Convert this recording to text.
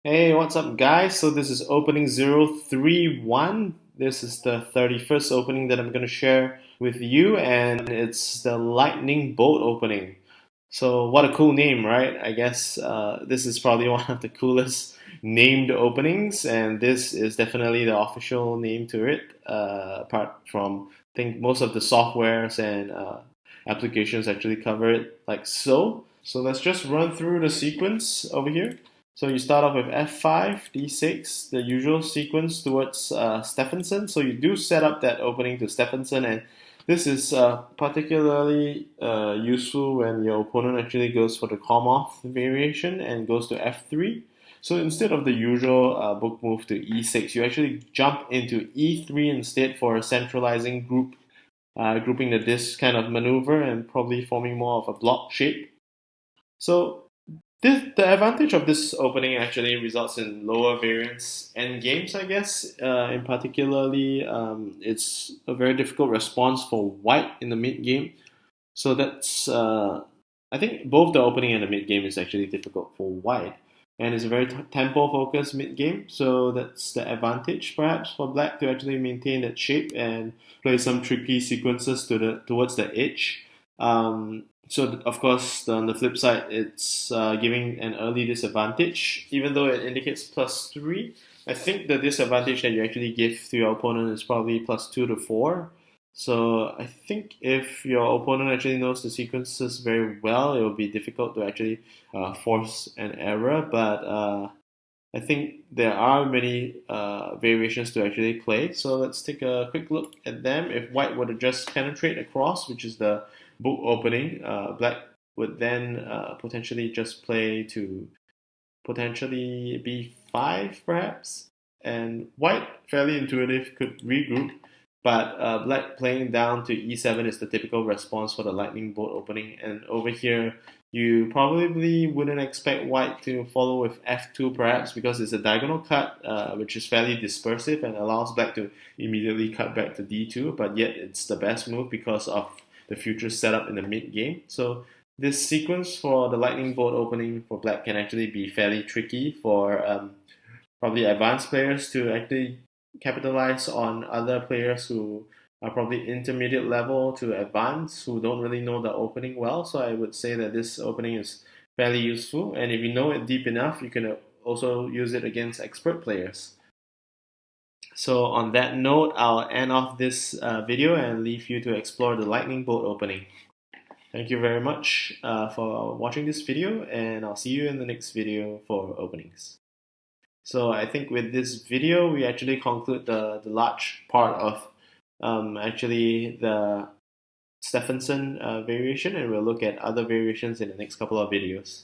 Hey, what's up, guys? So this is opening 031. This is the 31st opening that I'm going to share with you, and it's the lightning bolt opening. So what a cool name, right? I guess this is probably one of the coolest named openings, and this is definitely the official name to it. Apart from, I think most of the softwares and applications actually cover it like so. So let's just run through the sequence over here. So you start off with f5, d6, the usual sequence towards Stephenson. So you do set up that opening to Stephenson, and this is particularly useful when your opponent actually goes for the calm-off variation and goes to f3. So instead of the usual book move to e6, you actually jump into e3 instead for a centralizing grouping this kind of maneuver and probably forming more of a block shape. So the advantage of this opening actually results in lower variance end games, I guess. In particularly, it's a very difficult response for white in the mid game. So that's I think both the opening and the mid game is actually difficult for white, and it's a very tempo focused mid game. So that's the advantage perhaps for black to actually maintain that shape and play some tricky sequences towards the edge. So of course, on the flip side, it's giving an early disadvantage, even though it indicates +3. I think the disadvantage that you actually give to your opponent is probably +2 to 4. So I think if your opponent actually knows the sequences very well, it will be difficult to actually force an error. But I think there are many variations to actually play. So let's take a quick look at them. If white were to just penetrate across, which is the book opening, black would then potentially just play to potentially b5 perhaps. And white, fairly intuitive, could regroup, but black playing down to e7 is the typical response for the lightning bolt opening. And over here, you probably wouldn't expect white to follow with f2 perhaps because it's a diagonal cut, which is fairly dispersive and allows black to immediately cut back to d2, but yet it's the best move because of the future setup in the mid game. So this sequence for the lightning bolt opening for black can actually be fairly tricky for probably advanced players to actually capitalize on other players who are probably intermediate level to advanced who don't really know the opening well. So I would say that this opening is fairly useful, and if you know it deep enough, you can also use it against expert players. So on that note, I'll end off this video and leave you to explore the lightning bolt opening. Thank you very much for watching this video, and I'll see you in the next video for openings. So I think with this video, we actually conclude the large part of actually the Stephenson variation, and we'll look at other variations in the next couple of videos.